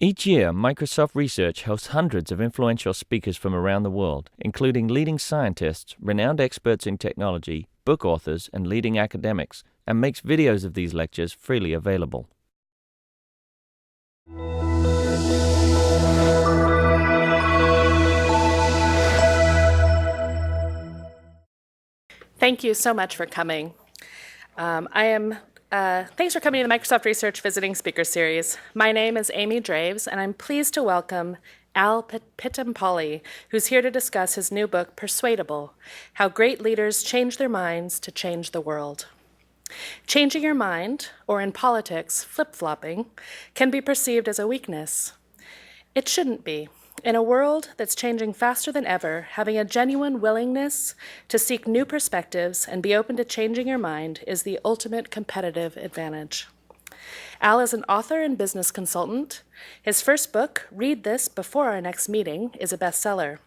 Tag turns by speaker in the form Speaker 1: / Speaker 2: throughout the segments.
Speaker 1: Each year, Microsoft Research hosts hundreds of influential speakers from around the world, including leading scientists, renowned experts in technology, book authors, and leading academics, and makes videos of these lectures freely available.
Speaker 2: Thank you so much for coming. Thanks for coming to the Microsoft Research Visiting Speaker Series. My name is Amy Draves, and I'm pleased to welcome Al Pittampalli, who's here to discuss his new book, Persuadable: How Great Leaders Change Their Minds to Change the World. Changing your mind, or in politics, flip-flopping, can be perceived as a weakness. It shouldn't be. In a world that's changing faster than ever, having a genuine willingness to seek new perspectives and be open to changing your mind is the ultimate competitive advantage. Al is an author and business consultant. His first book, Read This Before Our Next Meeting, is a bestseller.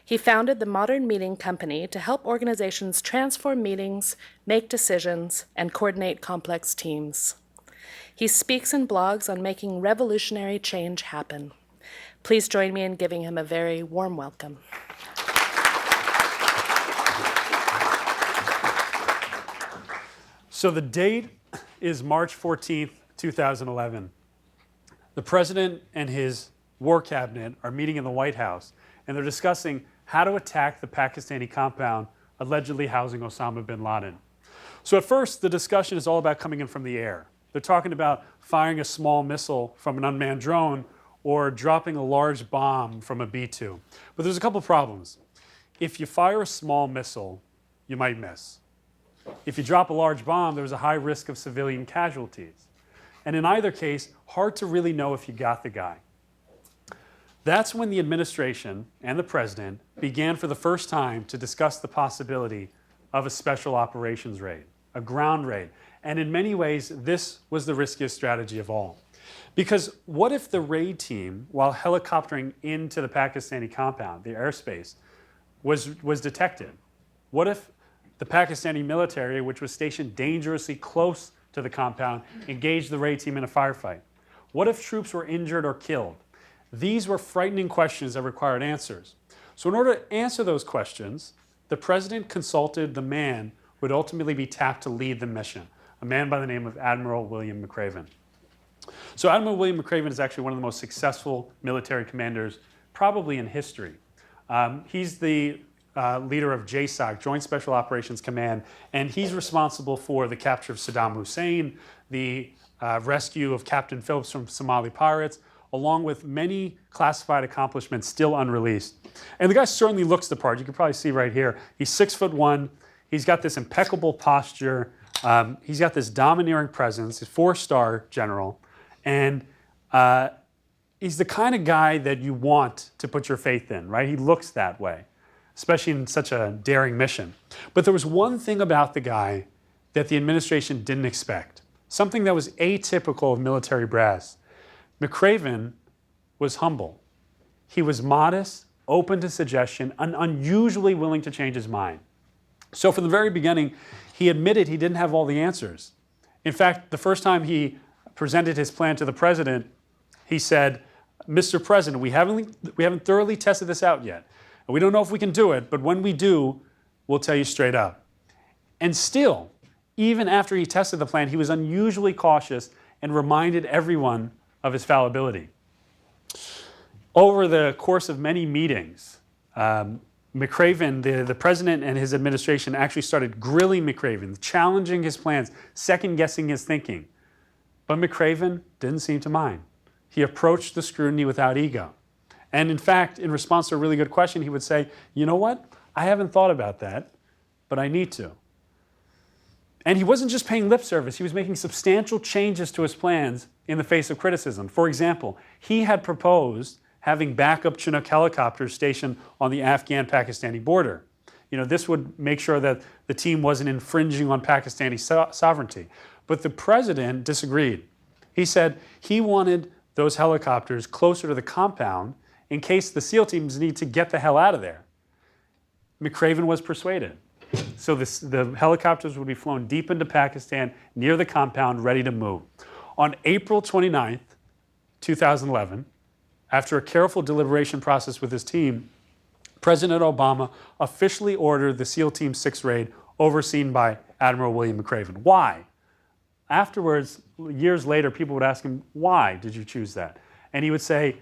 Speaker 2: He founded the Modern Meeting Company to help organizations transform meetings, make decisions, and coordinate complex teams. He speaks and blogs on making revolutionary change happen. Please join me in giving him a very warm welcome.
Speaker 3: So the date is March 14th, 2011. The president and his war cabinet are meeting in the White House, and they're discussing how to attack the Pakistani compound allegedly housing Osama bin Laden. So at first, the discussion is all about coming in from the air. They're talking about firing a small missile from an unmanned drone or dropping a large bomb from a B-2. But there's a couple problems. If you fire a small missile, you might miss. If you drop a large bomb, there's a high risk of civilian casualties. And in either case, hard to really know if you got the guy. That's when the administration and the president began for the first time to discuss the possibility of a special operations raid, a ground raid. And in many ways, this was the riskiest strategy of all. Because what if the raid team, while helicoptering into the Pakistani compound, the airspace, was detected? What if the Pakistani military, which was stationed dangerously close to the compound, engaged the raid team in a firefight? What if troops were injured or killed? These were frightening questions that required answers. So in order to answer those questions, the president consulted the man who would ultimately be tapped to lead the mission, a man by the name of Admiral William McRaven. So Admiral William McRaven is actually one of the most successful military commanders probably in history. He's the leader of JSOC, Joint Special Operations Command, and he's responsible for the capture of Saddam Hussein, the rescue of Captain Phillips from Somali pirates, along with many classified accomplishments still unreleased. And the guy certainly looks the part. You can probably see right here. He's 6'1". He's got this impeccable posture. He's got this domineering presence. He's a 4-star general. And he's the kind of guy that you want to put your faith in, right? He looks that way, especially in such a daring mission. But there was one thing about the guy that the administration didn't expect, something that was atypical of military brass. McRaven was humble. He was modest, open to suggestion, and unusually willing to change his mind. So from the very beginning, he admitted he didn't have all the answers. In fact, the first time he presented his plan to the president, he said, "Mr. President, we haven't thoroughly tested this out yet. And we don't know if we can do it, but when we do, we'll tell you straight up." And still, even after he tested the plan, he was unusually cautious and reminded everyone of his fallibility. Over the course of many meetings, McRaven, the president and his administration actually started grilling McRaven, challenging his plans, second-guessing his thinking. But McRaven didn't seem to mind. He approached the scrutiny without ego. And in fact, in response to a really good question, he would say, "You know what? I haven't thought about that, but I need to." And he wasn't just paying lip service. He was making substantial changes to his plans in the face of criticism. For example, he had proposed having backup Chinook helicopters stationed on the Afghan-Pakistani border. This would make sure that the team wasn't infringing on Pakistani sovereignty. But the president disagreed. He said he wanted those helicopters closer to the compound in case the SEAL teams need to get the hell out of there. McRaven was persuaded. So the helicopters would be flown deep into Pakistan, near the compound, ready to move. On April 29th, 2011, after a careful deliberation process with his team, President Obama officially ordered the SEAL Team 6 raid overseen by Admiral William McRaven. Why? Afterwards, years later, people would ask him, why did you choose that? And he would say,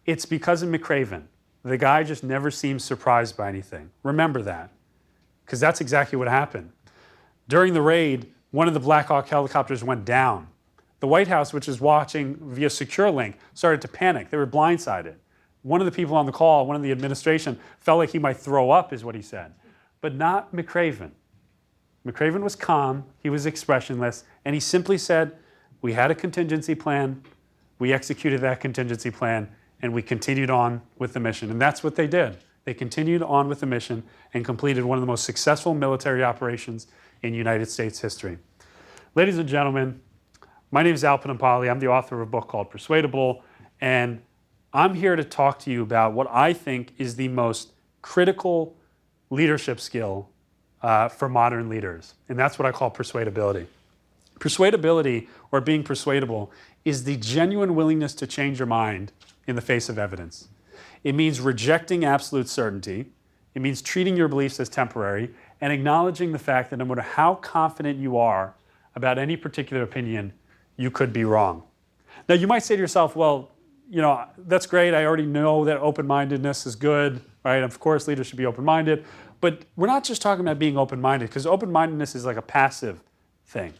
Speaker 3: it's because of McRaven. The guy just never seems surprised by anything. Remember that, because that's exactly what happened. During the raid, one of the Black Hawk helicopters went down. The White House, which is watching via secure link, started to panic. They were blindsided. One of the people on the call, one of the administration, felt like he might throw up, is what he said. But not McRaven. McRaven was calm, he was expressionless, and he simply said, we had a contingency plan, we executed that contingency plan, and we continued on with the mission. And that's what they did. They continued on with the mission and completed one of the most successful military operations in United States history. Ladies and gentlemen, my name is Pittampalli. I'm the author of a book called Persuadable, and I'm here to talk to you about what I think is the most critical leadership skill for modern leaders, and that's what I call persuadability. Persuadability, or being persuadable, is the genuine willingness to change your mind in the face of evidence. It means rejecting absolute certainty. It means treating your beliefs as temporary and acknowledging the fact that no matter how confident you are about any particular opinion, you could be wrong. Now, you might say to yourself, well, that's great. I already know that open-mindedness is good, right? Of course, leaders should be open-minded. But we're not just talking about being open-minded, because open-mindedness is like a passive thing.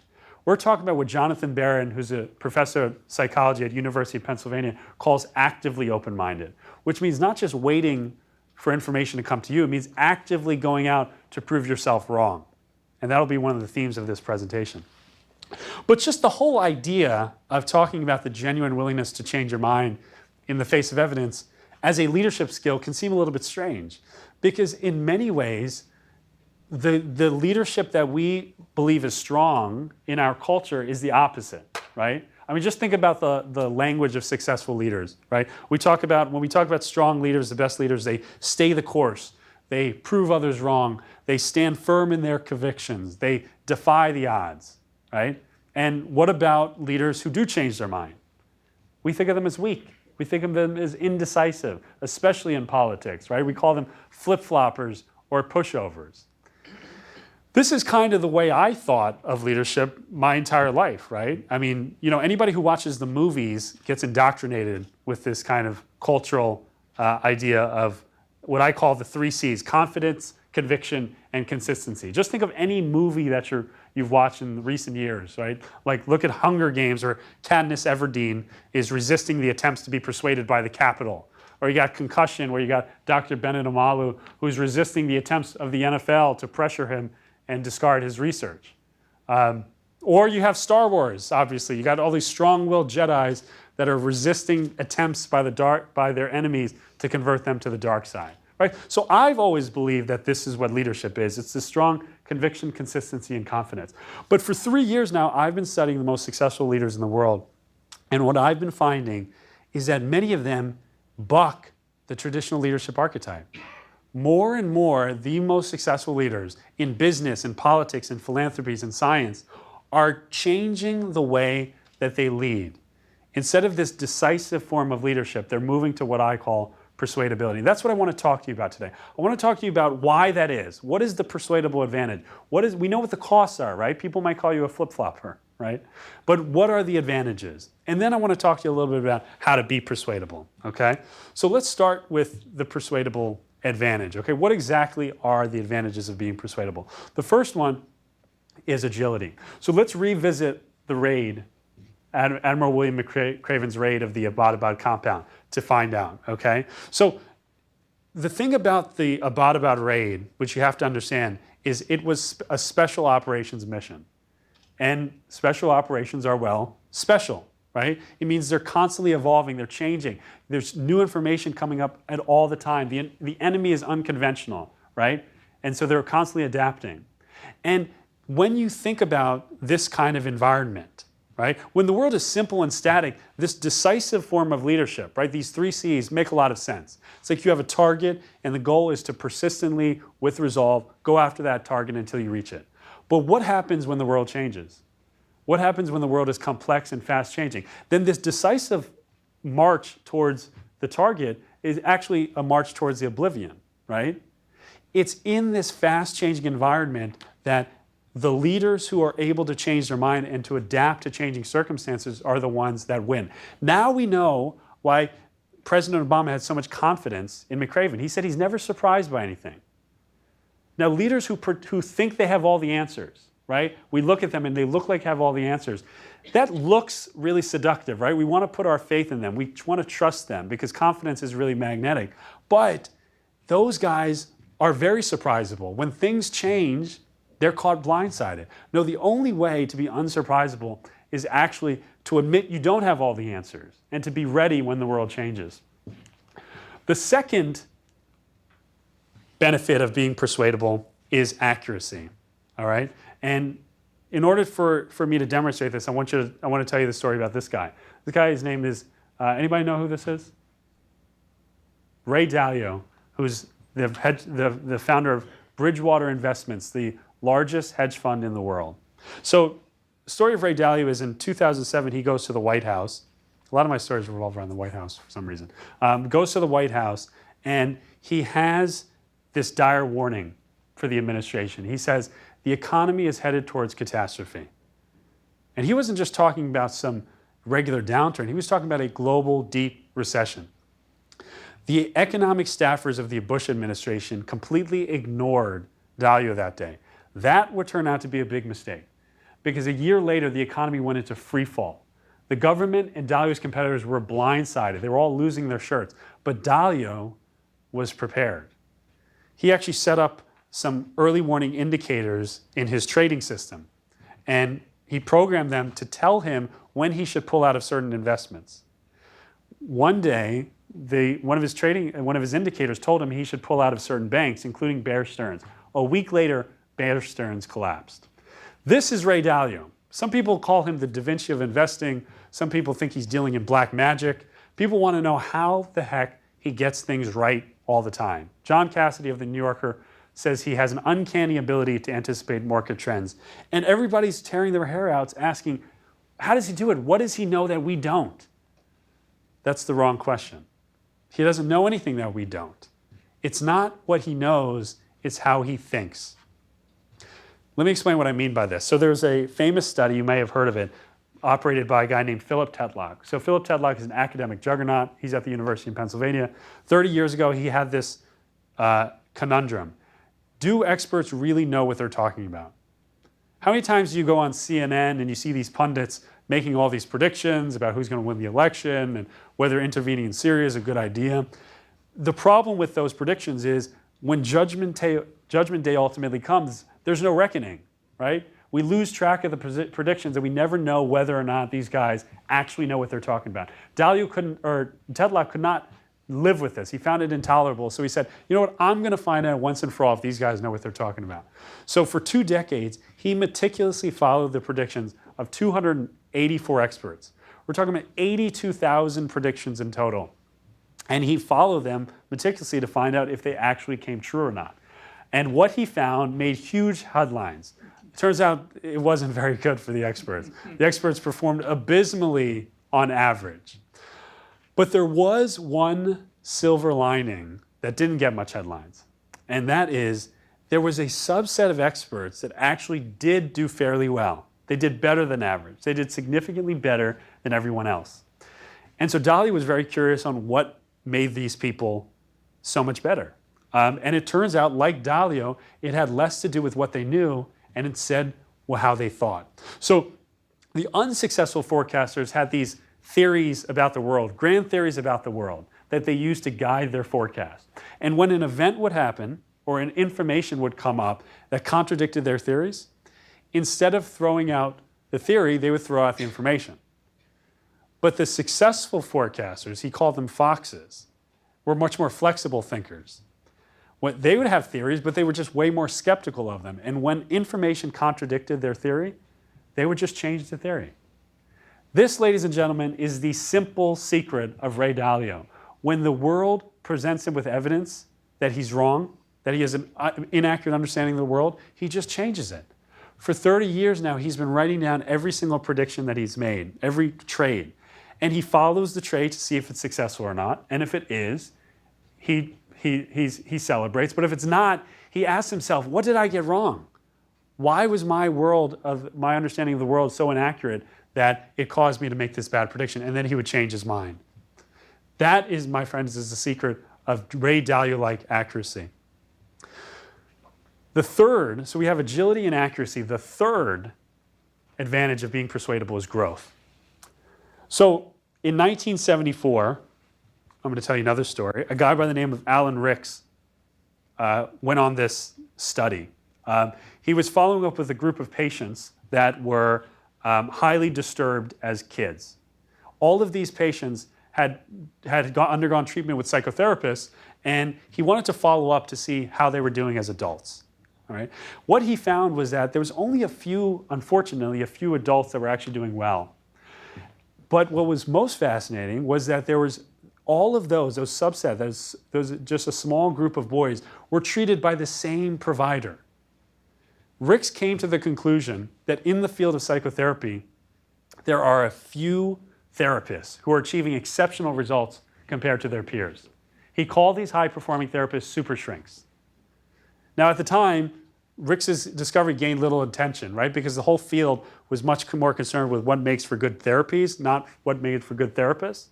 Speaker 3: We're talking about what Jonathan Barron, who's a professor of psychology at University of Pennsylvania, calls actively open-minded, which means not just waiting for information to come to you, it means actively going out to prove yourself wrong. And that'll be one of the themes of this presentation. But just the whole idea of talking about the genuine willingness to change your mind in the face of evidence as a leadership skill can seem a little bit strange, because in many ways, the leadership that we believe is strong in our culture is the opposite, right? I mean, just think about the language of successful leaders, right? When we talk about strong leaders, the best leaders, they stay the course. They prove others wrong. They stand firm in their convictions. They defy the odds, right? And what about leaders who do change their mind? We think of them as weak. We think of them as indecisive, especially in politics, right? We call them flip-floppers or pushovers. This is kind of the way I thought of leadership my entire life, right? I mean, anybody who watches the movies gets indoctrinated with this kind of cultural idea of what I call the 3 C's: confidence, conviction, and consistency. Just think of any movie that you've watched in recent years, right? Like, look at Hunger Games, or Katniss Everdeen is resisting the attempts to be persuaded by the Capitol. Or you got Concussion, where you got Dr. Bennet Omalu, who's resisting the attempts of the NFL to pressure him and discard his research. Or you have Star Wars, obviously. You got all these strong-willed Jedis that are resisting attempts by their enemies to convert them to the dark side. Right? So I've always believed that this is what leadership is. It's the strong conviction, consistency, and confidence. But for 3 years now, I've been studying the most successful leaders in the world. And what I've been finding is that many of them buck the traditional leadership archetype. More and more, the most successful leaders in business, in politics, in philanthropies, in science are changing the way that they lead. Instead of this decisive form of leadership, they're moving to what I call persuadability. That's what I want to talk to you about today. I want to talk to you about why that is. What is the persuadable advantage? We know what the costs are, right? People might call you a flip-flopper, right? But what are the advantages? And then I want to talk to you a little bit about how to be persuadable, okay? So let's start with the persuadable advantage, okay? What exactly are the advantages of being persuadable? The first one is agility. So let's revisit the raid, Admiral William McRaven's raid of the Abbottabad compound to find out, okay? So the thing about the Abbottabad raid, which you have to understand, is it was a special operations mission. And special operations are, well, special, right? It means they're constantly evolving, they're changing. There's new information coming up at all the time. The enemy is unconventional, right? And so they're constantly adapting. And when you think about this kind of environment, right? When the world is simple and static, this decisive form of leadership, right? These 3 C's make a lot of sense. It's like you have a target and the goal is to persistently, with resolve, go after that target until you reach it. But what happens when the world changes? What happens when the world is complex and fast changing? Then this decisive march towards the target is actually a march towards the oblivion, right? It's in this fast-changing environment that the leaders who are able to change their mind and to adapt to changing circumstances are the ones that win. Now we know why President Obama had so much confidence in McRaven. He said he's never surprised by anything. Now, leaders who think they have all the answers, right? We look at them and they look like have all the answers. That looks really seductive, right? We want to put our faith in them. We want to trust them because confidence is really magnetic. But those guys are very surprisable. When things change, they're caught blindsided. No, the only way to be unsurprisable is actually to admit you don't have all the answers and to be ready when the world changes. The second benefit of being persuadable is accuracy, all right? And in order for me to demonstrate this, I want to tell you the story about this guy. This guy, his name is, anybody know who this is? Ray Dalio, who's the founder of Bridgewater Investments, the largest hedge fund in the world. So the story of Ray Dalio is in 2007, he goes to the White House. A lot of my stories revolve around the White House for some reason. Goes to the White House, and he has this dire warning for the administration. He says, the economy is headed towards catastrophe. And he wasn't just talking about some regular downturn. He was talking about a global deep recession. The economic staffers of the Bush administration completely ignored Dalio that day. That would turn out to be a big mistake because a year later, the economy went into free fall. The government and Dalio's competitors were blindsided. They were all losing their shirts. But Dalio was prepared. He actually set up some early warning indicators in his trading system. And he programmed them to tell him when he should pull out of certain investments. One day, one of his indicators told him he should pull out of certain banks, including Bear Stearns. A week later, Bear Stearns collapsed. This is Ray Dalio. Some people call him the Da Vinci of investing. Some people think he's dealing in black magic. People want to know how the heck he gets things right all the time. John Cassidy of The New Yorker says he has an uncanny ability to anticipate market trends. And everybody's tearing their hair out asking, how does he do it? What does he know that we don't? That's the wrong question. He doesn't know anything that we don't. It's not what he knows, it's how he thinks. Let me explain what I mean by this. So there's a famous study, you may have heard of it, operated by a guy named Philip Tetlock. So Philip Tetlock is an academic juggernaut. He's at the University of Pennsylvania. 30 years ago, he had this conundrum. Do experts really know what they're talking about? How many times do you go on CNN and you see these pundits making all these predictions about who's going to win the election and whether intervening in Syria is a good idea? The problem with those predictions is when Judgment Day ultimately comes, there's no reckoning, right? We lose track of the predictions and we never know whether or not these guys actually know what they're talking about. Tetlock could not live with this. He found it intolerable. So he said, you know what, I'm going to find out once and for all if these guys know what they're talking about. So for 2 decades, he meticulously followed the predictions of 284 experts. We're talking about 82,000 predictions in total. And he followed them meticulously to find out if they actually came true or not. And what he found made huge headlines. It turns out it wasn't very good for the experts. The experts performed abysmally on average. But there was one silver lining that didn't get much headlines. And that is, there was a subset of experts that actually did do fairly well. They did better than average. They did significantly better than everyone else. And so Dalio was very curious on what made these people so much better. And it turns out, like Dalio, it had less to do with what they knew and instead how they thought. So the unsuccessful forecasters had these theories about the world, grand theories about the world, that they used to guide their forecast. And when an event would happen or an information would come up that contradicted their theories, instead of throwing out the theory, they would throw out the information. But the successful forecasters, he called them foxes, were much more flexible thinkers. They would have theories, but they were just way more skeptical of them. And when information contradicted their theory, they would just change the theory. This, ladies and gentlemen, is the simple secret of Ray Dalio. When the world presents him with evidence that he's wrong, that he has an inaccurate understanding of the world, he just changes it. For 30 years now, he's been writing down every single prediction that he's made, every trade. And he follows the trait to see if it's successful or not. And if it is, he celebrates. But if it's not, he asks himself, what did I get wrong? Why was my understanding of the world so inaccurate that it caused me to make this bad prediction? And then he would change his mind. That is, my friends, is the secret of Ray Dalio-like accuracy. The third, so we have agility and accuracy. The third advantage of being persuadable is growth. So in 1974, I'm going to tell you another story. A guy by the name of Alan Ricks went on this study. He was following up with a group of patients that were highly disturbed as kids. All of these patients had undergone treatment with psychotherapists, and he wanted to follow up to see how they were doing as adults. All right? What he found was that there was only unfortunately, a few adults that were actually doing well. But what was most fascinating was that there was all of those subsets, those just a small group of boys, were treated by the same provider. Ricks came to the conclusion that in the field of psychotherapy, there are a few therapists who are achieving exceptional results compared to their peers. He called these high-performing therapists super shrinks. Now, at the time, Ricks's discovery gained little attention, right? Because the whole field was much more concerned with what makes for good therapies, not what made for good therapists.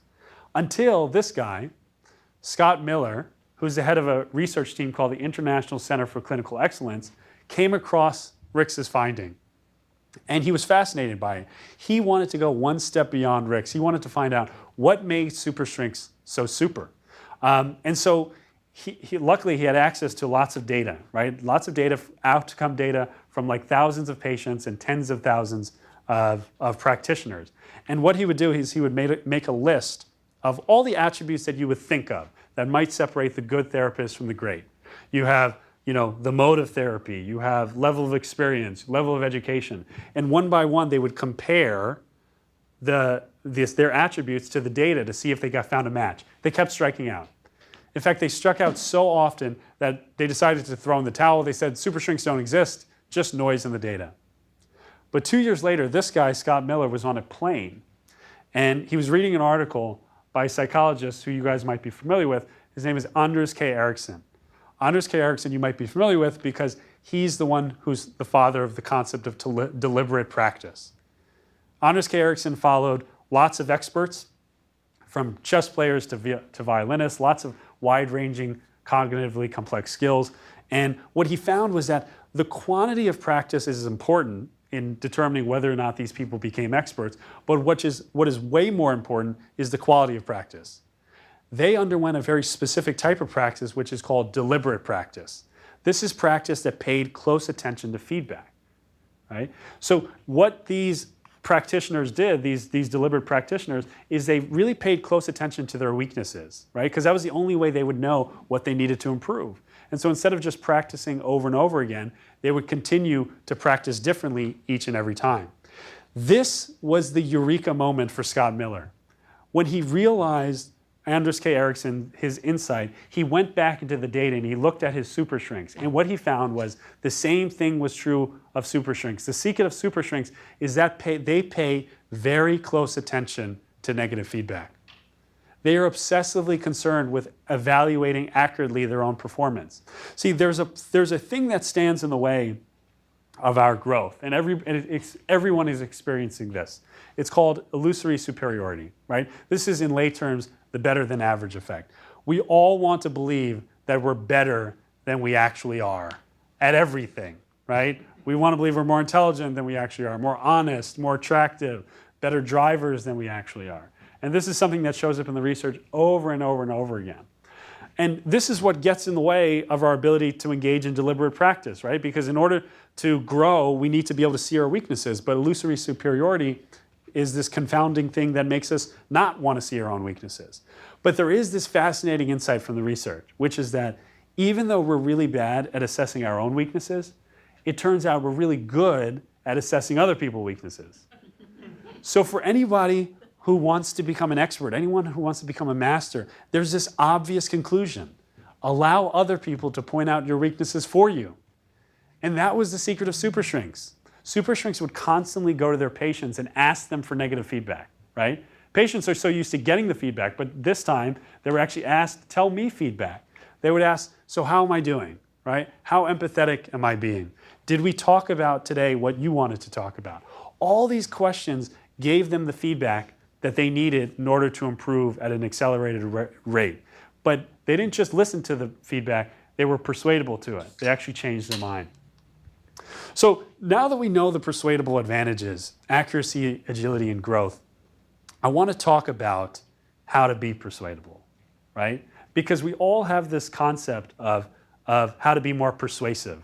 Speaker 3: Until this guy, Scott Miller, who's the head of a research team called the International Center for Clinical Excellence, came across Ricks's finding. And he was fascinated by it. He wanted to go one step beyond Ricks. He wanted to find out what made super shrinks so super. And so luckily he had access to lots of data, right? Lots of data, outcome data from like thousands of patients and tens of thousands of practitioners. And what he would do is he would make a list of all the attributes that you would think of that might separate the good therapist from the great. You have the mode of therapy, you have level of experience, level of education. And one by one, they would compare their attributes to the data to see if they found a match. They kept striking out. In fact, they struck out so often that they decided to throw in the towel. They said, super shrinks don't exist, just noise in the data. But 2 years later, this guy, Scott Miller, was on a plane. And he was reading an article by a psychologist who you guys might be familiar with. His name is Anders K. Ericsson. Anders K. Ericsson you might be familiar with because he's the one who's the father of the concept of deliberate practice. Anders K. Ericsson followed lots of experts, from chess players to violinists, lots of wide-ranging cognitively complex skills. And what he found was that the quantity of practice is important in determining whether or not these people became experts, but what is way more important is the quality of practice. They underwent a very specific type of practice, which is called deliberate practice. This is practice that paid close attention to feedback, right? So what these practitioners did, these deliberate practitioners, is they really paid close attention to their weaknesses, right? Because that was the only way they would know what they needed to improve. And so instead of just practicing over and over again, they would continue to practice differently each and every time. This was the eureka moment for Scott Miller. When he realized Anders K. Ericsson, his insight, he went back into the data and he looked at his super shrinks. And what he found was the same thing was true of super shrinks. The secret of super shrinks is that they pay very close attention to negative feedback. They are obsessively concerned with evaluating accurately their own performance. See, there's a thing that stands in the way of our growth, and everyone is experiencing this. It's called illusory superiority, right? This is, in lay terms, the better than average effect. We all want to believe that we're better than we actually are at everything, right? We want to believe we're more intelligent than we actually are, more honest, more attractive, better drivers than we actually are. And this is something that shows up in the research over and over and over again. And this is what gets in the way of our ability to engage in deliberate practice, right? Because in order to grow, we need to be able to see our weaknesses. But illusory superiority is this confounding thing that makes us not want to see our own weaknesses. But there is this fascinating insight from the research, which is that even though we're really bad at assessing our own weaknesses, it turns out we're really good at assessing other people's weaknesses. So for anybody who wants to become an expert, anyone who wants to become a master, there's this obvious conclusion. Allow other people to point out your weaknesses for you. And that was the secret of super shrinks. Super shrinks would constantly go to their patients and ask them for negative feedback, right? Patients are so used to getting the feedback, but this time they were actually asked, tell me feedback. They would ask, so how am I doing, right? How empathetic am I being? Did we talk about today what you wanted to talk about? All these questions gave them the feedback that they needed in order to improve at an accelerated rate. But they didn't just listen to the feedback, they were persuadable to it. They actually changed their mind. So now that we know the persuadable advantages, accuracy, agility, and growth, I want to talk about how to be persuadable, right? Because we all have this concept of how to be more persuasive,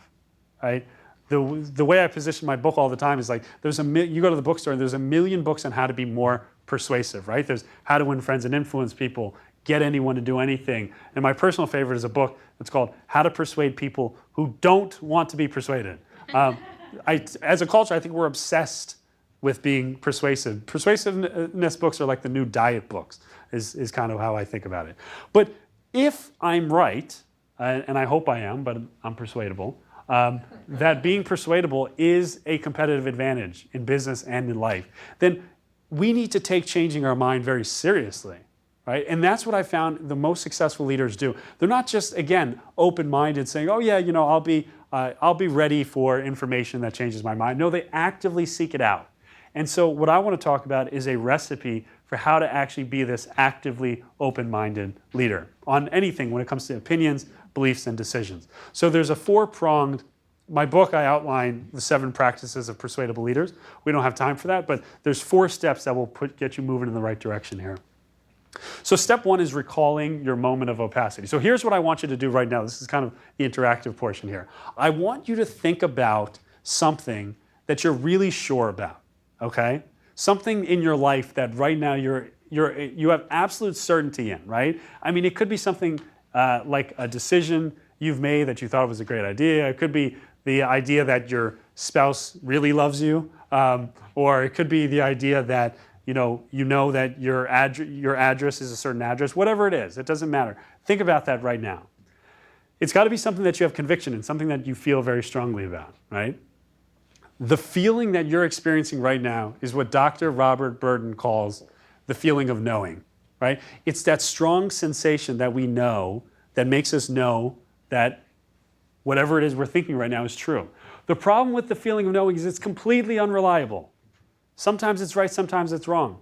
Speaker 3: right? The way I position my book all the time is like, you go to the bookstore and there's a million books on how to be more persuasive, right? There's How to Win Friends and Influence People, Get Anyone to Do Anything. And my personal favorite is a book that's called How to Persuade People Who Don't Want to Be Persuaded. As a culture, I think we're obsessed with being persuasive. Persuasiveness books are like the new diet books, is kind of how I think about it. But if I'm right, and I hope I am, but I'm persuadable, that being persuadable is a competitive advantage in business and in life, then we need to take changing our mind very seriously, right? And that's what I found the most successful leaders do. They're not just, again, open-minded, saying, oh yeah, I'll be ready for information that changes my mind. No, they actively seek it out. And so what I want to talk about is a recipe for how to actually be this actively open-minded leader on anything when it comes to opinions, beliefs, and decisions. So there's a four-pronged, my book I outline the 7 practices of persuadable leaders. We don't have time for that, but there's 4 steps that will get you moving in the right direction here. So step 1 is recalling your moment of opacity. So here's what I want you to do right now. This is kind of the interactive portion here. I want you to think about something that you're really sure about, okay? Something in your life that right now you have absolute certainty in, right? I mean, it could be something like a decision you've made that you thought was a great idea. It could be the idea that your spouse really loves you, or it could be the idea that you know that your address is a certain address. Whatever it is, it doesn't matter. Think about that right now. It's got to be something that you have conviction in, something that you feel very strongly about, right? The feeling that you're experiencing right now is what Dr. Robert Burton calls the feeling of knowing, right? It's that strong sensation that we know that makes us know that whatever it is we're thinking right now is true. The problem with the feeling of knowing is it's completely unreliable. Sometimes it's right, sometimes it's wrong.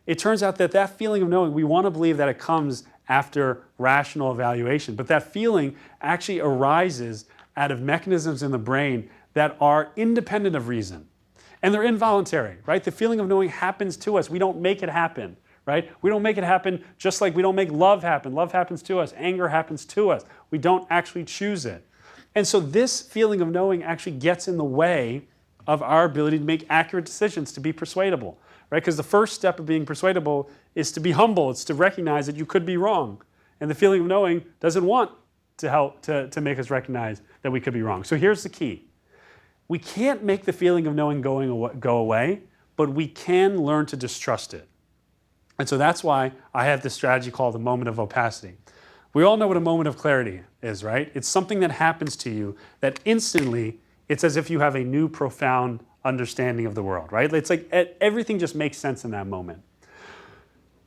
Speaker 3: It turns out that that feeling of knowing, we want to believe that it comes after rational evaluation, but that feeling actually arises out of mechanisms in the brain that are independent of reason. And they're involuntary, right? The feeling of knowing happens to us. We don't make it happen, right? We don't make it happen just like we don't make love happen. Love happens to us. Anger happens to us. We don't actually choose it. And so this feeling of knowing actually gets in the way of our ability to make accurate decisions, to be persuadable, right? Because the first step of being persuadable is to be humble. It's to recognize that you could be wrong. And the feeling of knowing doesn't want to help to make us recognize that we could be wrong. So here's the key. We can't make the feeling of knowing go away, but we can learn to distrust it. And so that's why I have this strategy called the moment of opacity. We all know what a moment of clarity is, right? It's something that happens to you that instantly, it's as if you have a new profound understanding of the world, right? It's like everything just makes sense in that moment.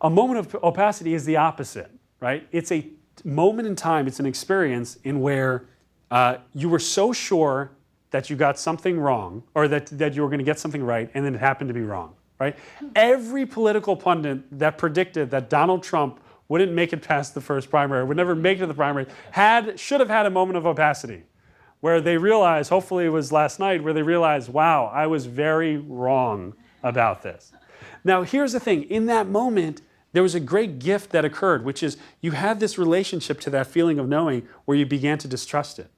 Speaker 3: A moment of opacity is the opposite, right? It's a moment in time, it's an experience in where you were so sure that you got something wrong, or that you were going to get something right, and then it happened to be wrong, right? Every political pundit that predicted that Donald Trump wouldn't make it past the first primary, would never make it to the primary, should have had a moment of opacity, where they realized, hopefully it was last night, where they realized, wow, I was very wrong about this. Now, here's the thing. In that moment, there was a great gift that occurred, which is you had this relationship to that feeling of knowing where you began to distrust it.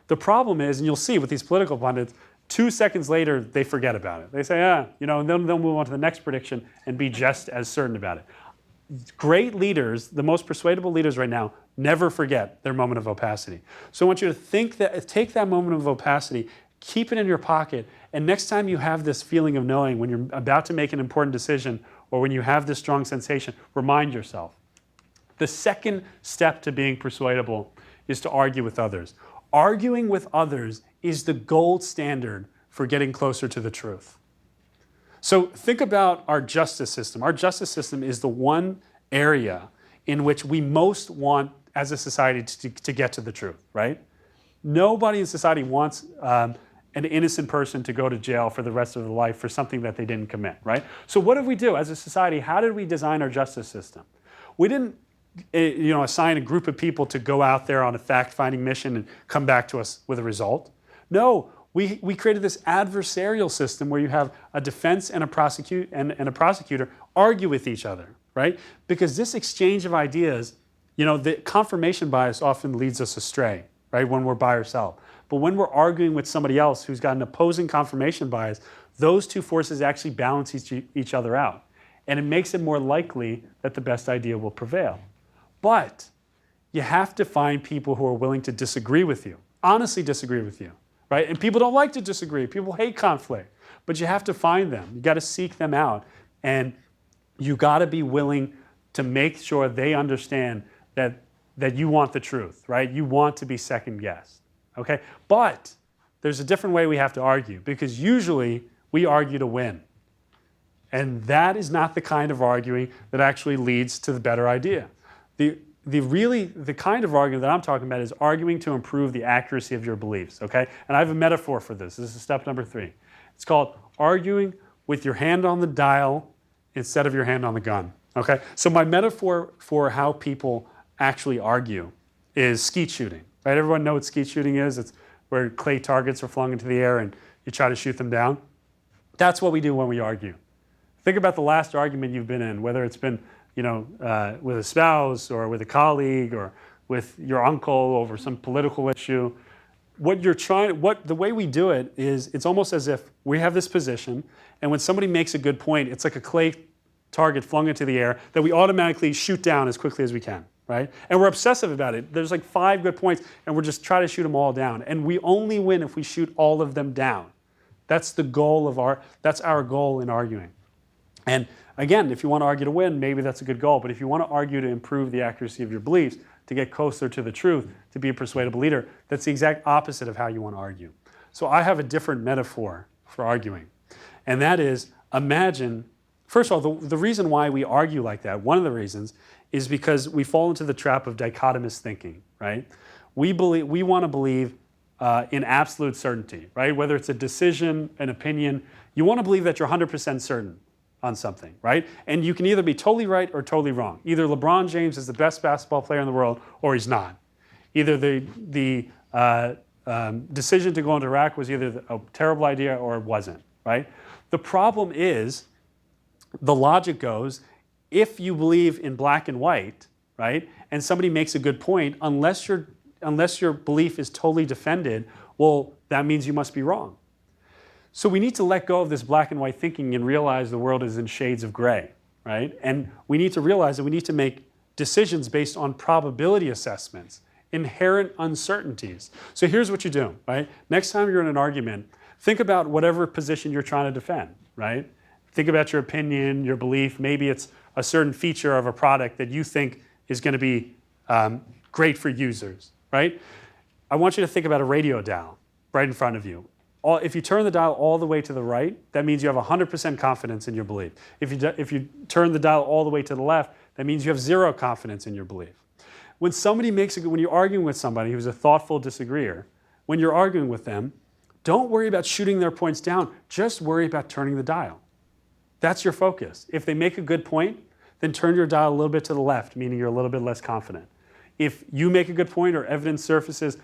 Speaker 3: The problem is, and you'll see with these political pundits, 2 seconds later, they forget about it. They say, and then they'll move on to the next prediction and be just as certain about it. Great leaders, the most persuadable leaders right now, never forget their moment of opacity. So I want you to take that moment of opacity, keep it in your pocket, and next time you have this feeling of knowing, when you're about to make an important decision, or when you have this strong sensation, remind yourself. The second step to being persuadable is to argue with others. Arguing with others is the gold standard for getting closer to the truth. So think about our justice system. Our justice system is the one area in which we most want as a society to get to the truth, right? Nobody in society wants an innocent person to go to jail for the rest of their life for something that they didn't commit, right? So what did we do as a society? How did we design our justice system? We didn't assign a group of people to go out there on a fact-finding mission and come back to us with a result. No, we created this adversarial system where you have a defense and a prosecutor argue with each other, right? Because this exchange of ideas, the confirmation bias often leads us astray, right, when we're by ourselves. But when we're arguing with somebody else who's got an opposing confirmation bias, those two forces actually balance each other out. And it makes it more likely that the best idea will prevail. But you have to find people who are willing to disagree with you, honestly disagree with you, right? And people don't like to disagree. People hate conflict. But you have to find them. You got to seek them out. And you got to be willing to make sure they understand that you want the truth, right? You want to be second guessed, okay? But there's a different way we have to argue, because usually we argue to win. And that is not the kind of arguing that actually leads to the better idea. The kind of argument that I'm talking about is arguing to improve the accuracy of your beliefs, okay? And I have a metaphor for this. This is step number 3. It's called arguing with your hand on the dial instead of your hand on the gun, okay? So my metaphor for how people actually argue is skeet shooting, right? Everyone knows what skeet shooting is. It's where clay targets are flung into the air and you try to shoot them down. That's what we do when we argue. Think about the last argument you've been in, whether it's been with a spouse or with a colleague or with your uncle over some political issue. The way we do it is it's almost as if we have this position, and when somebody makes a good point, it's like a clay target flung into the air that we automatically shoot down as quickly as we can, right? And we're obsessive about it. There's like 5 good points, and we're just trying to shoot them all down. And we only win if we shoot all of them down. That's the goal that's our goal in arguing. And again, if you want to argue to win, maybe that's a good goal. But if you want to argue to improve the accuracy of your beliefs, to get closer to the truth, to be a persuadable leader, that's the exact opposite of how you want to argue. So I have a different metaphor for arguing. And that is, imagine, first of all, the reason why we argue like that, one of the reasons, is because we fall into the trap of dichotomous thinking, right? We want to believe in absolute certainty, right? Whether it's a decision, an opinion, you want to believe that you're 100% certain on something, right? And you can either be totally right or totally wrong. Either LeBron James is the best basketball player in the world or he's not. Either the decision to go into Iraq was either a terrible idea or it wasn't, right? The problem is, the logic goes, if you believe in black and white, right, and somebody makes a good point, unless your belief is totally defended, well, that means you must be wrong. So we need to let go of this black and white thinking and realize the world is in shades of gray, right? And we need to realize that we need to make decisions based on probability assessments, inherent uncertainties. So here's what you do, right? Next time you're in an argument, think about whatever position you're trying to defend, right? Think about your opinion, your belief. Maybe it's a certain feature of a product that you think is going to be great for users, right? I want you to think about a radio dial right in front of you. If you turn the dial all the way to the right, that means you have 100% confidence in your belief. If you turn the dial all the way to the left, that means you have 0 confidence in your belief. When you're arguing with somebody who's a thoughtful disagreeer, when you're arguing with them, don't worry about shooting their points down. Just worry about turning the dial. That's your focus. If they make a good point, then turn your dial a little bit to the left, meaning you're a little bit less confident. If you make a good point or evidence surfaces,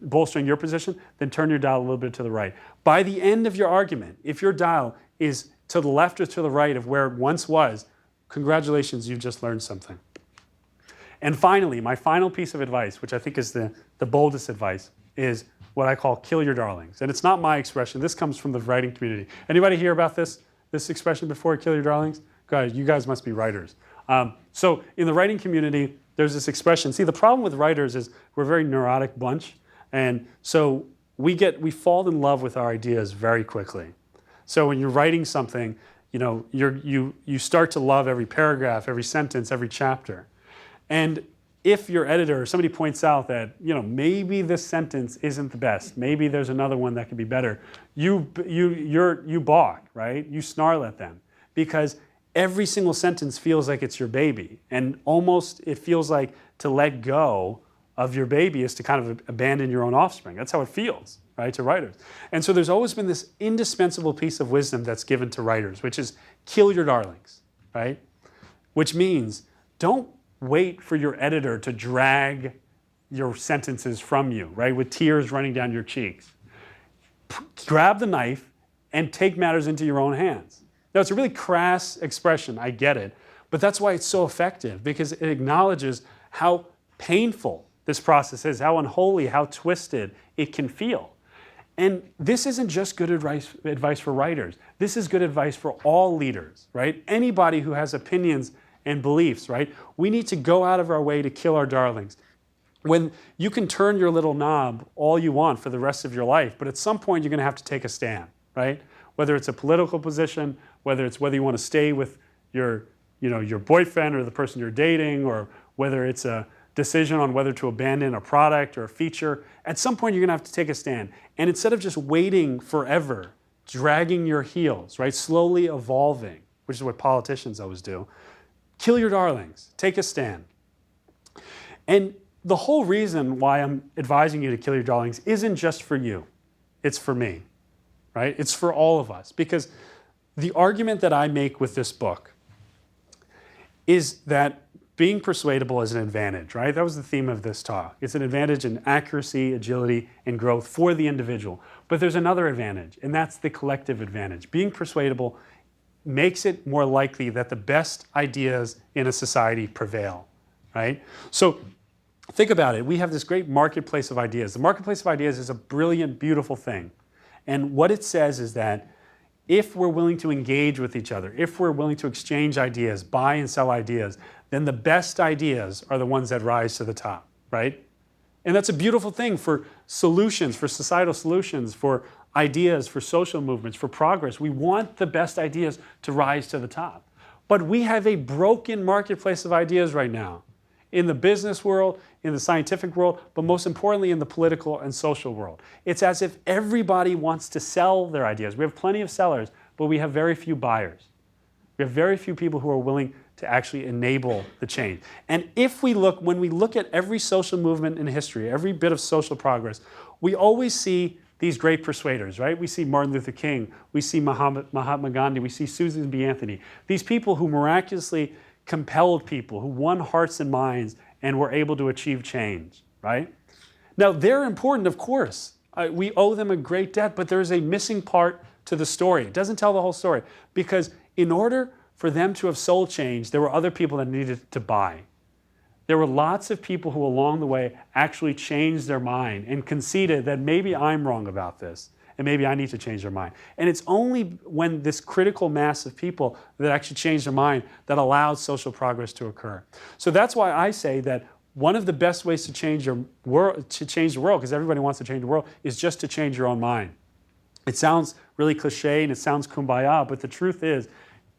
Speaker 3: bolstering your position, then turn your dial a little bit to the right. By the end of your argument, if your dial is to the left or to the right of where it once was, congratulations, you've just learned something. And finally, my final piece of advice, which I think is the boldest advice, is what I call kill your darlings. And it's not my expression. This comes from the writing community. Anybody hear about this expression before, kill your darlings? God, you guys must be writers. So in the writing community, there's this expression. See, the problem with writers is we're a very neurotic bunch. And so we fall in love with our ideas very quickly. So when you're writing something, you start to love every paragraph, every sentence, every chapter. And if your editor or somebody points out that, maybe this sentence isn't the best, maybe there's another one that could be better, you balk, right? You snarl at them because every single sentence feels like it's your baby, and almost it feels like to let go of your baby is to kind of abandon your own offspring. That's how it feels, right, to writers. And so there's always been this indispensable piece of wisdom that's given to writers, which is kill your darlings, right? Which means don't wait for your editor to drag your sentences from you, right, with tears running down your cheeks. Grab the knife and take matters into your own hands. Now, it's a really crass expression, I get it, but that's why it's so effective, because it acknowledges how painful this process is, how unholy, how twisted it can feel. And this isn't just good advice for writers. This is good advice for all leaders, right? Anybody who has opinions and beliefs, right? We need to go out of our way to kill our darlings. When you can turn your little knob all you want for the rest of your life, but at some point you're going to have to take a stand, right? Whether it's a political position, whether you want to stay with your boyfriend or the person you're dating, or whether it's a decision on whether to abandon a product or a feature, at some point you're going to have to take a stand. And instead of just waiting forever, dragging your heels, right, slowly evolving, which is what politicians always do, kill your darlings, take a stand. And the whole reason why I'm advising you to kill your darlings isn't just for you, it's for me, right? It's for all of us, because the argument that I make with this book is that being persuadable is an advantage, right? That was the theme of this talk. It's an advantage in accuracy, agility, and growth for the individual. But there's another advantage, and that's the collective advantage. Being persuadable makes it more likely that the best ideas in a society prevail, right? So think about it. We have this great marketplace of ideas. The marketplace of ideas is a brilliant, beautiful thing. And what it says is that if we're willing to engage with each other, if we're willing to exchange ideas, buy and sell ideas, then the best ideas are the ones that rise to the top, right? And that's a beautiful thing for solutions, for societal solutions, for ideas, for social movements, for progress. We want the best ideas to rise to the top. But we have a broken marketplace of ideas right now, in the business world, in the scientific world, but most importantly in the political and social world. It's as if everybody wants to sell their ideas. We have plenty of sellers, but we have very few buyers. We have very few people who are willing to actually enable the change. And when we look at every social movement in history, every bit of social progress, we always see these great persuaders, right? We see Martin Luther King, we see Mahatma Gandhi, we see Susan B. Anthony. These people who miraculously compelled people, who won hearts and minds and were able to achieve change, right? Now, they're important, of course. We owe them a great debt, but there's a missing part to the story. It doesn't tell the whole story, because in order for them to have soul change, there were other people that needed to buy. There were lots of people who along the way actually changed their mind and conceded that maybe I'm wrong about this, and maybe I need to change their mind. And it's only when this critical mass of people that actually change their mind that allows social progress to occur. So that's why I say that one of the best ways to change the world, because everybody wants to change the world, is just to change your own mind. It sounds really cliche and it sounds kumbaya, but the truth is,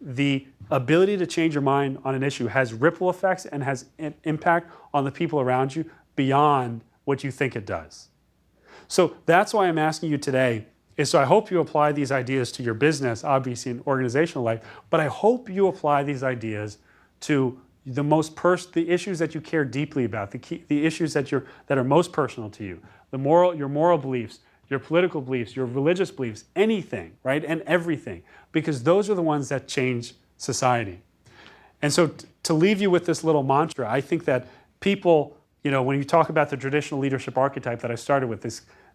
Speaker 3: the ability to change your mind on an issue has ripple effects and has an impact on the people around you beyond what you think it does. So that's why I'm asking you today, so I hope you apply these ideas to your business, obviously in organizational life, but I hope you apply these ideas to the issues that you care deeply about, the issues that are most personal to you, your moral beliefs, your political beliefs, your religious beliefs, anything, right? And everything, because those are the ones that change society. And so to leave you with this little mantra, I think that people, when you talk about the traditional leadership archetype that I started with,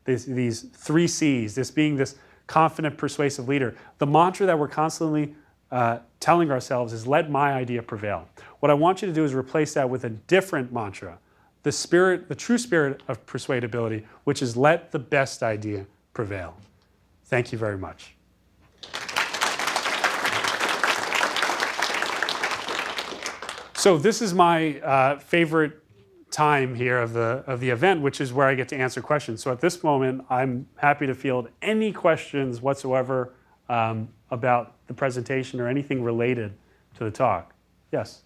Speaker 3: these 3 C's, this being this confident, persuasive leader, the mantra that we're constantly telling ourselves is, let my idea prevail. What I want you to do is replace that with a different mantra, the true spirit of persuadability, which is let the best idea prevail. Thank you very much. So this is my favorite time here of the event, which is where I get to answer questions. So at this moment, I'm happy to field any questions whatsoever about the presentation or anything related to the talk. Yes?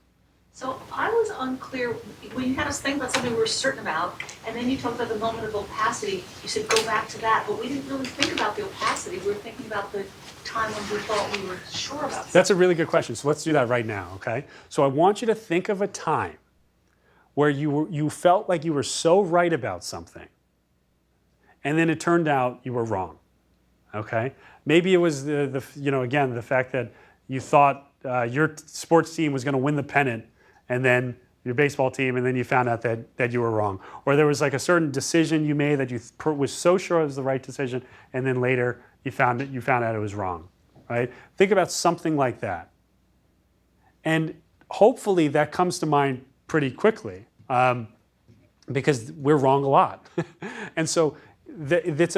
Speaker 4: So I was unclear, when you had us think about something we were certain about, and then you talked about the moment of opacity, you said go back to that, but we didn't really think about the opacity. We were thinking about the time when we thought we were sure about something.
Speaker 3: That's a really good question. So let's do that right now, okay? So I want you to think of a time where you felt like you were so right about something, and then it turned out you were wrong, okay? Maybe it was again, the fact that you thought your sports team was going to win the pennant, and then your baseball team, and then you found out that you were wrong. Or there was like a certain decision you made that you was so sure it was the right decision, and then later you found out it was wrong, right? Think about something like that. And hopefully that comes to mind pretty quickly, because we're wrong a lot. And so it's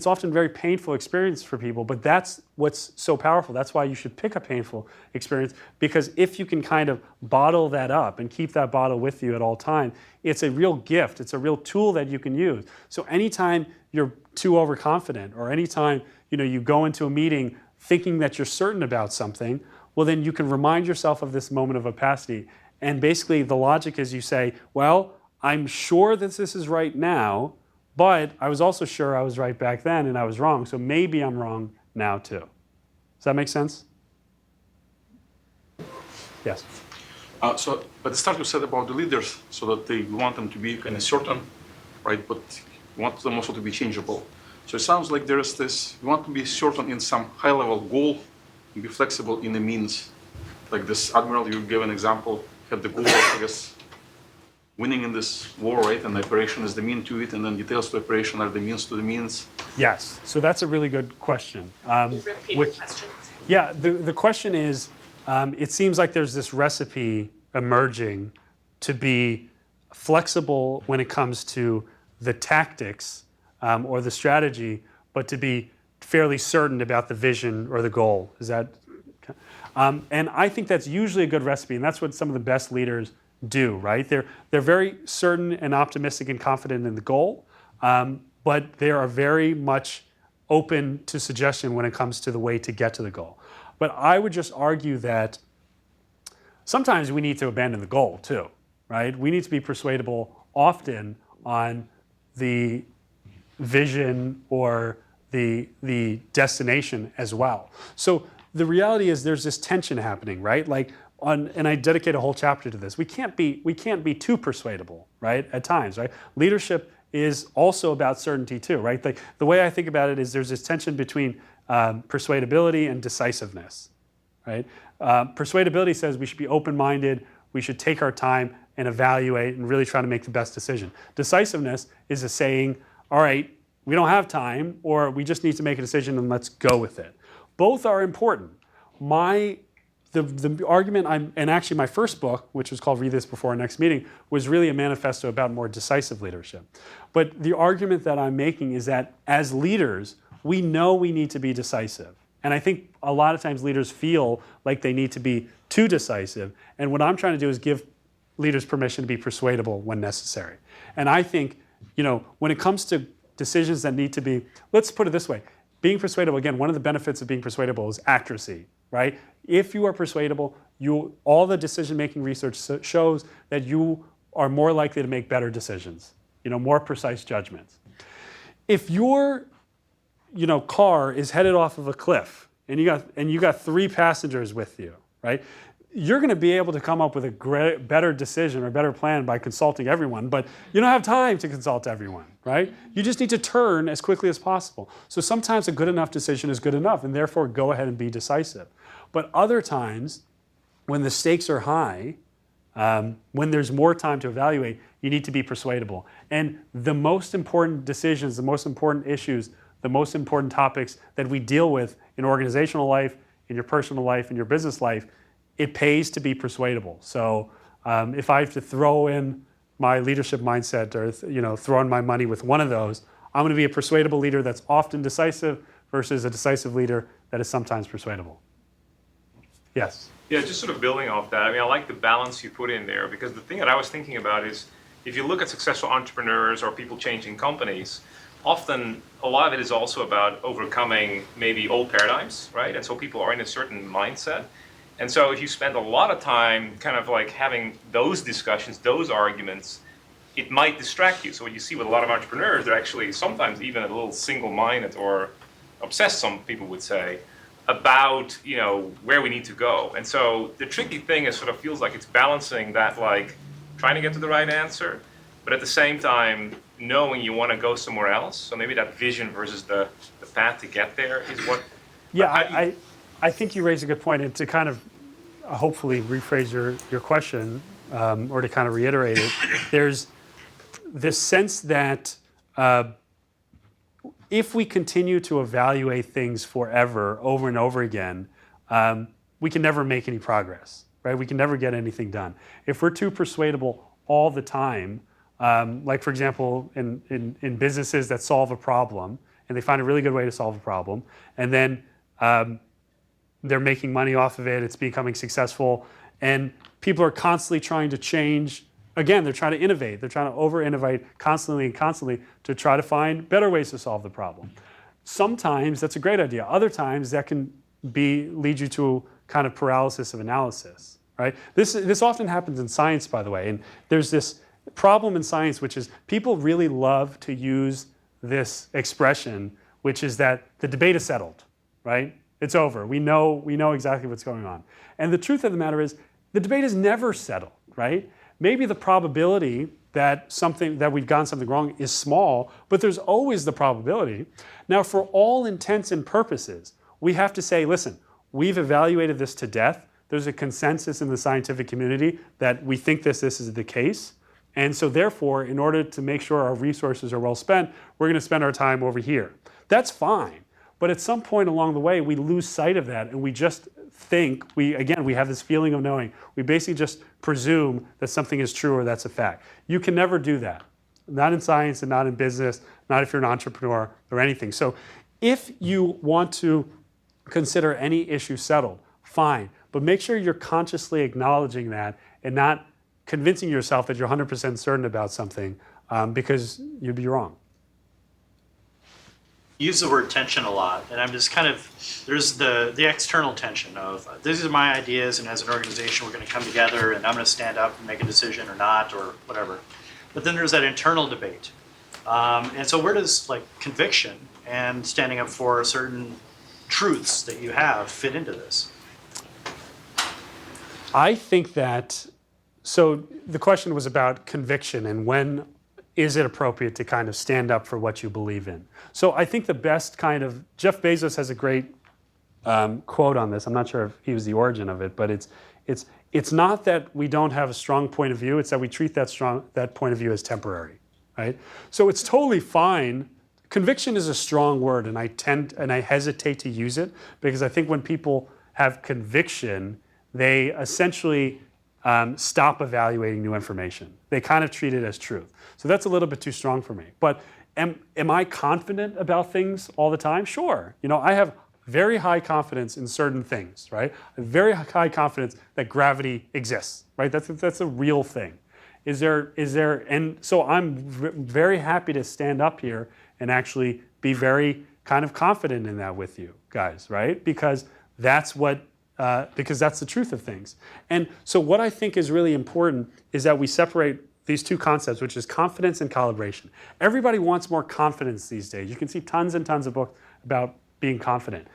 Speaker 3: often a very painful experience for people, but that's what's so powerful. That's why you should pick a painful experience, because if you can kind of bottle that up and keep that bottle with you at all time, it's a real gift. It's a real tool that you can use. So anytime you're too overconfident, or anytime you go into a meeting thinking that you're certain about something, well, then you can remind yourself of this moment of opacity. And basically the logic is you say, well, I'm sure that this is right now, but I was also sure I was right back then and I was wrong, so maybe I'm wrong now too. Does that make sense? Yes?
Speaker 5: But at the start you said about the leaders, so that you want them to be kind of certain, right? But you want them also to be changeable. So it sounds like there is this, you want to be certain in some high-level goal and be flexible in the means. Like this admiral, you gave an example, had the goal of, I guess, winning in this war, right? And the operation is the mean to it, and then details to operation are the means to the means.
Speaker 3: Yes, so that's a really good question.
Speaker 4: Repeat the question.
Speaker 3: Yeah, the question is, it seems like there's this recipe emerging to be flexible when it comes to the tactics or the strategy, but to be fairly certain about the vision or the goal. Is that? And I think that's usually a good recipe, and that's what some of the best leaders do, right? They're very certain and optimistic and confident in the goal, but they are very much open to suggestion when it comes to the way to get to the goal. But I would just argue that sometimes we need to abandon the goal too, right? We need to be persuadable often on the vision or the destination as well. So the reality is there's this tension happening, right? And I dedicate a whole chapter to this. We can't be too persuadable, right? At times, right? Leadership is also about certainty too, right? The way I think about it is there's this tension between persuadability and decisiveness, right? Persuadability says we should be open-minded, we should take our time and evaluate and really try to make the best decision. Decisiveness is a saying, all right, we don't have time, or we just need to make a decision and let's go with it. Both are important. The argument and actually my first book, which was called Read This Before Our Next Meeting, was really a manifesto about more decisive leadership. But the argument that I'm making is that as leaders, we know we need to be decisive. And I think a lot of times leaders feel like they need to be too decisive. And what I'm trying to do is give leaders permission to be persuadable when necessary. And I think, when it comes to decisions that need to be, let's put it this way, being persuadable, again, one of the benefits of being persuadable is accuracy, right? If you are persuadable, all the decision-making research shows that you are more likely to make better decisions, more precise judgments. If your car is headed off of a cliff and you got 3 passengers with you, right? You're going to be able to come up with a better decision or better plan by consulting everyone, but you don't have time to consult everyone, right? You just need to turn as quickly as possible. So sometimes a good enough decision is good enough, and therefore go ahead and be decisive. But other times, when the stakes are high, when there's more time to evaluate, you need to be persuadable. And the most important decisions, the most important issues, the most important topics that we deal with in organizational life, in your personal life, in your business life, it pays to be persuadable. So if I have to throw in my leadership mindset or throw in my money with one of those, I'm going to be a persuadable leader that's often decisive versus a decisive leader that is sometimes persuadable. Yes?
Speaker 6: Yeah, just sort of building off that. I like the balance you put in there, because the thing that I was thinking about is if you look at successful entrepreneurs or people changing companies, often a lot of it is also about overcoming maybe old paradigms, right? And so people are in a certain mindset. And so if you spend a lot of time kind of like having those discussions, those arguments, it might distract you. So what you see with a lot of entrepreneurs, they're actually sometimes even a little single-minded or obsessed, some people would say, about, you know, where we need to go. And so the tricky thing is sort of feels like it's balancing that, like trying to get to the right answer, but at the same time knowing you want to go somewhere else. So maybe that vision versus the path to get there is what.
Speaker 3: Yeah, I think you raise a good point, and to kind of hopefully rephrase your question, or to kind of reiterate it, there's this sense that if we continue to evaluate things forever, over and over again, we can never make any progress, right? We can never get anything done. If we're too persuadable all the time, like for example, in businesses that solve a problem, and they find a really good way to solve a problem, and then they're making money off of it, it's becoming successful, and people are constantly trying to change. Again, they're trying to innovate. They're trying to over-innovate constantly and constantly to try to find better ways to solve the problem. Sometimes that's a great idea. Other times that can lead you to kind of paralysis of analysis, right? This often happens in science, by the way, and there's this problem in science, which is people really love to use this expression, which is that the debate is settled, right? It's over. We know exactly what's going on. And the truth of the matter is, the debate is never settled, right? Maybe the probability that we've gotten something wrong is small, but there's always the probability. Now, for all intents and purposes, we have to say, listen, we've evaluated this to death. There's a consensus in the scientific community that we think this is the case. And so therefore, in order to make sure our resources are well spent, we're going to spend our time over here. That's fine. But at some point along the way, we lose sight of that, and we just think, we have this feeling of knowing. We basically just presume that something is true or that's a fact. You can never do that. Not in science and not in business, not if you're an entrepreneur or anything. So if you want to consider any issue settled, fine. But make sure you're consciously acknowledging that and not convincing yourself that you're 100% certain about something, because you'd be wrong.
Speaker 7: Use the word tension a lot, and I'm just kind of, there's the external tension of these are my ideas, and as an organization we're going to come together and I'm going to stand up and make a decision or not or whatever. But then there's that internal debate, and so where does like conviction and standing up for certain truths that you have fit into this?
Speaker 3: I think that, so the question was about conviction and when is it appropriate to kind of stand up for what you believe in? So I think the best kind of, Jeff Bezos has a great quote on this. I'm not sure if he was the origin of it, but it's not that we don't have a strong point of view, it's that we treat that point of view as temporary, right? So it's totally fine. Conviction is a strong word, and I hesitate to use it because I think when people have conviction, they essentially stop evaluating new information. They kind of treat it as truth. So that's a little bit too strong for me. But am I confident about things all the time? Sure. You know, I have very high confidence in certain things, right? Very high confidence that gravity exists, right? That's a real thing. And so I'm very happy to stand up here and actually be very kind of confident in that with you guys, right? Because that's the truth of things. And so what I think is really important is that we separate these two concepts, which is confidence and calibration. Everybody wants more confidence these days. You can see tons and tons of books about being confident.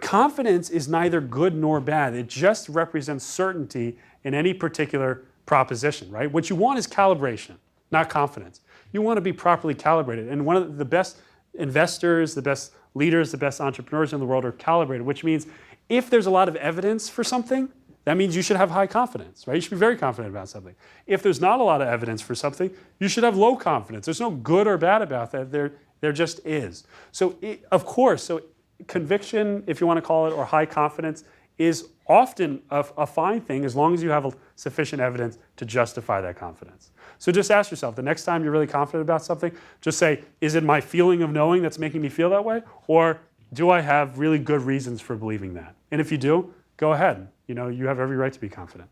Speaker 3: Confidence is neither good nor bad. It just represents certainty in any particular proposition, right? What you want is calibration, not confidence. You want to be properly calibrated. And one of the best investors, the best leaders, the best entrepreneurs in the world are calibrated, which means if there's a lot of evidence for something, that means you should have high confidence, right? You should be very confident about something. If there's not a lot of evidence for something, you should have low confidence. There's no good or bad about that. There just is. So, of course, so conviction, if you want to call it, or high confidence is often a fine thing as long as you have sufficient evidence to justify that confidence. So just ask yourself, the next time you're really confident about something, just say, is it my feeling of knowing that's making me feel that way? Or do I have really good reasons for believing that? And if you do, go ahead. You know, you have every right to be confident.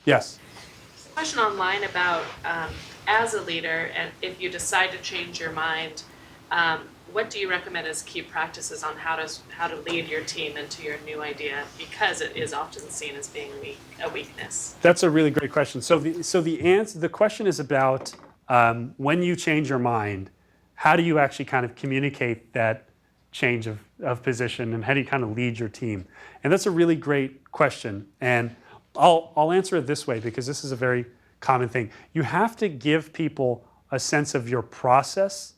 Speaker 3: Yes?
Speaker 2: Question online about as a leader, and if you decide to change your mind, What do you recommend as key practices on how to lead your team into your new idea, because it is often seen as being a weakness?
Speaker 3: That's a really great question. So the question is about when you change your mind, how do you actually kind of communicate that change of position, and how do you kind of lead your team? And that's a really great question. And I'll answer it this way, because this is a very common thing. You have to give people a sense of your process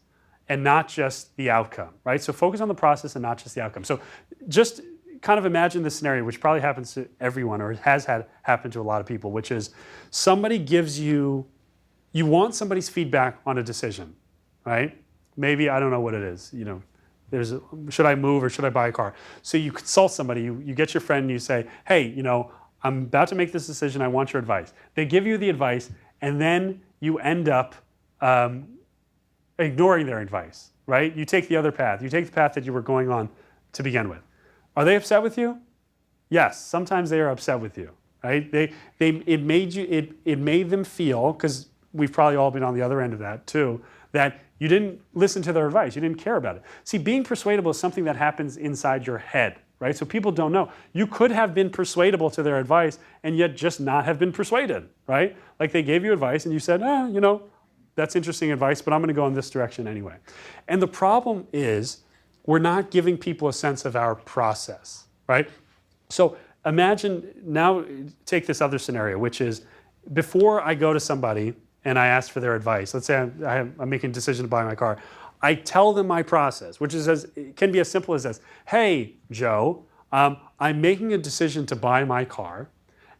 Speaker 3: and not just the outcome, right? So focus on the process and not just the outcome. So just kind of imagine this scenario, which probably happens to everyone, or has happened to a lot of people, which is somebody gives you want somebody's feedback on a decision, right? Maybe, I don't know what it is, should I move or should I buy a car? So you consult somebody, you get your friend and you say, hey, I'm about to make this decision, I want your advice. They give you the advice, and then you end up ignoring their advice, right? You take the other path. You take the path that you were going on to begin with. Are they upset with you? Yes, sometimes they are upset with you, right? It made them feel, because we've probably all been on the other end of that too, that you didn't listen to their advice, you didn't care about it. See, being persuadable is something that happens inside your head, right? So people don't know. You could have been persuadable to their advice and yet just not have been persuaded, right? Like they gave you advice and you said, that's interesting advice, but I'm going to go in this direction anyway. And the problem is we're not giving people a sense of our process, right? So imagine, now take this other scenario, which is before I go to somebody and I ask for their advice, let's say I'm making a decision to buy my car, I tell them my process, which is it can be as simple as this. Hey, Joe, I'm making a decision to buy my car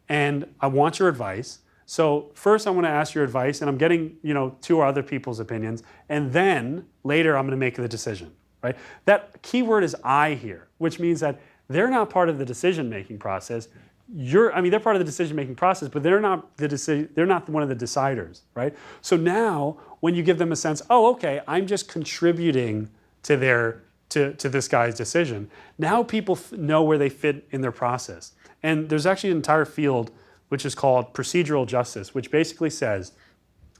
Speaker 3: and I want your advice. So first I want to ask your advice, and I'm getting, two other people's opinions, and then later I'm going to make the decision, right? That key word is I here, which means that they're not part of the decision-making process. They're part of the decision-making process, but they're not one of the deciders, right? So now when you give them a sense, oh, okay, I'm just contributing to this guy's decision. Now people know where they fit in their process. And there's actually an entire field which is called procedural justice, which basically says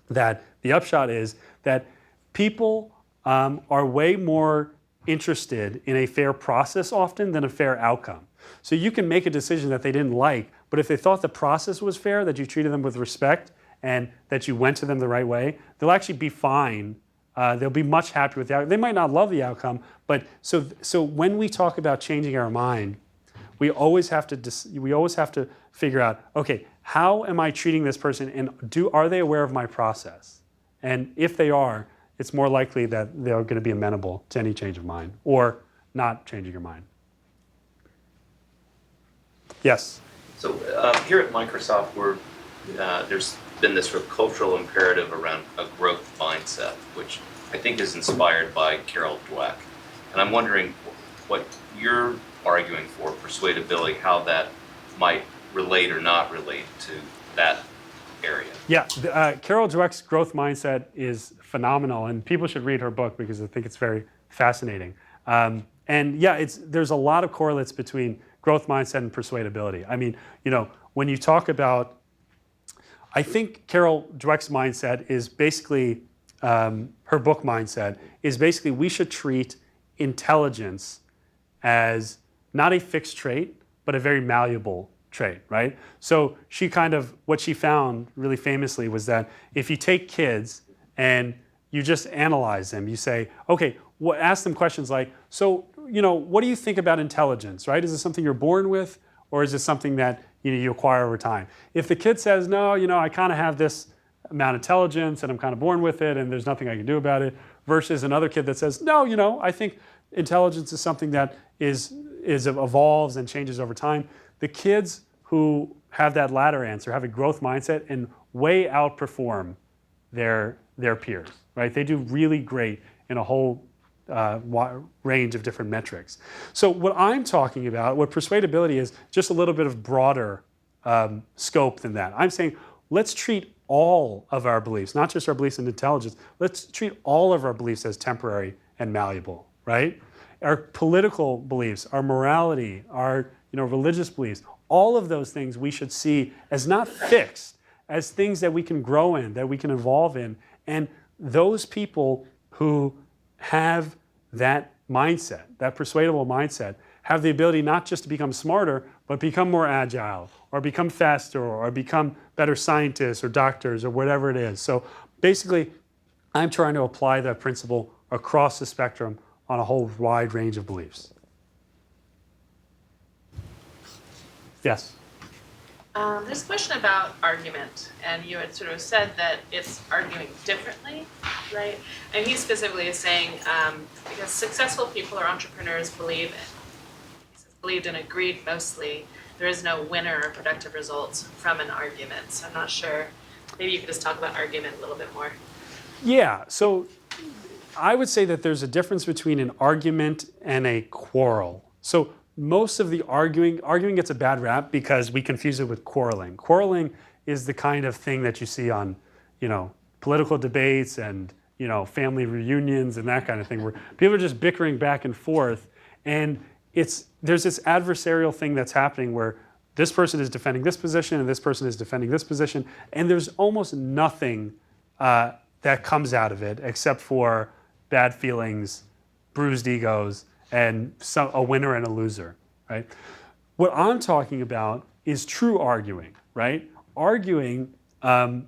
Speaker 3: that the upshot is that people are way more interested in a fair process often than a fair outcome. So you can make a decision that they didn't like, but if they thought the process was fair, that you treated them with respect and that you went to them the right way, they'll actually be fine. They'll be much happier with the outcome. They might not love the outcome, but so when we talk about changing our mind, we always have to figure out, okay, how am I treating this person, and are they aware of my process? And if they are, it's more likely that they're going to be amenable to any change of mind or not changing your mind. Yes?
Speaker 8: So here at Microsoft, there's been this sort of cultural imperative around a growth mindset, which I think is inspired by Carol Dweck. And I'm wondering what you're arguing for persuadability, how that might relate or not relate to that area. Yeah,
Speaker 3: Carol Dweck's growth mindset is phenomenal, and people should read her book because I think it's very fascinating. And yeah, there's a lot of correlates between growth mindset and persuadability. I mean, when you talk about, I think Carol Dweck's mindset is basically, her book mindset is basically we should treat intelligence as not a fixed trait, but a very malleable trait, right? So what she found really famously was that if you take kids and you just analyze them, you say, okay, ask them questions like, so, what do you think about intelligence, right? Is it something you're born with, or is it something that you acquire over time? If the kid says, no, I kind of have this amount of intelligence and I'm kind of born with it and there's nothing I can do about it, versus another kid that says, no, I think intelligence is something that evolves and changes over time. The kids who have that latter answer have a growth mindset and way outperform their peers, right? They do really great in a whole range of different metrics. So what I'm talking about, what persuadability is, just a little bit of broader scope than that. I'm saying let's treat all of our beliefs, not just our beliefs in intelligence, let's treat all of our beliefs as temporary and malleable, right? Our political beliefs, our morality, our religious beliefs, all of those things we should see as not fixed, as things that we can grow in, that we can evolve in. And those people who have that mindset, that persuadable mindset, have the ability not just to become smarter, but become more agile, or become faster, or become better scientists or doctors or whatever it is. So basically, I'm trying to apply that principle across the spectrum on a whole wide range of beliefs. Yes?
Speaker 2: There's a question about argument, and you had sort of said that it's arguing differently, right? And he specifically is saying because successful people or entrepreneurs believed and agreed mostly, there is no winner or productive results from an argument. So I'm not sure. Maybe you could just talk about argument a little bit more.
Speaker 3: Yeah, so I would say that there's a difference between an argument and a quarrel. So most of the arguing gets a bad rap because we confuse it with quarreling. Quarreling is the kind of thing that you see on, political debates and, family reunions and that kind of thing, where people are just bickering back and forth. And there's this adversarial thing that's happening where this person is defending this position and this person is defending this position, and there's almost nothing that comes out of it except for bad feelings, bruised egos, and a winner and a loser, right? What I'm talking about is true arguing, right? Arguing in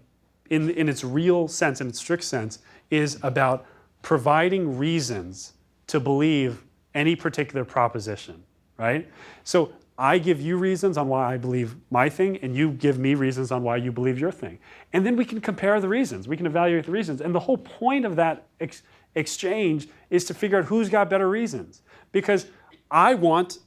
Speaker 3: its real sense, in its strict sense, is about providing reasons to believe any particular proposition, right? So I give you reasons on why I believe my thing, and you give me reasons on why you believe your thing. And then we can compare the reasons. We can evaluate the reasons. And the whole point of that exchange is to figure out who's got better reasons. Because I want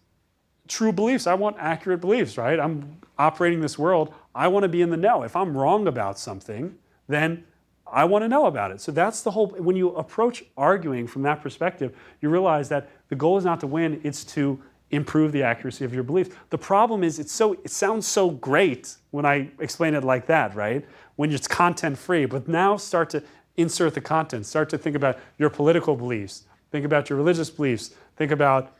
Speaker 3: true beliefs. I want accurate beliefs, right? I'm operating this world. I want to be in the know. If I'm wrong about something, then I want to know about it. So that's the whole, when you approach arguing from that perspective, you realize that the goal is not to win, it's to improve the accuracy of your beliefs. The problem is it sounds so great when I explain it like that, right? When it's content free, but now start to insert the content, start to think about your political beliefs, think about your religious beliefs, think about,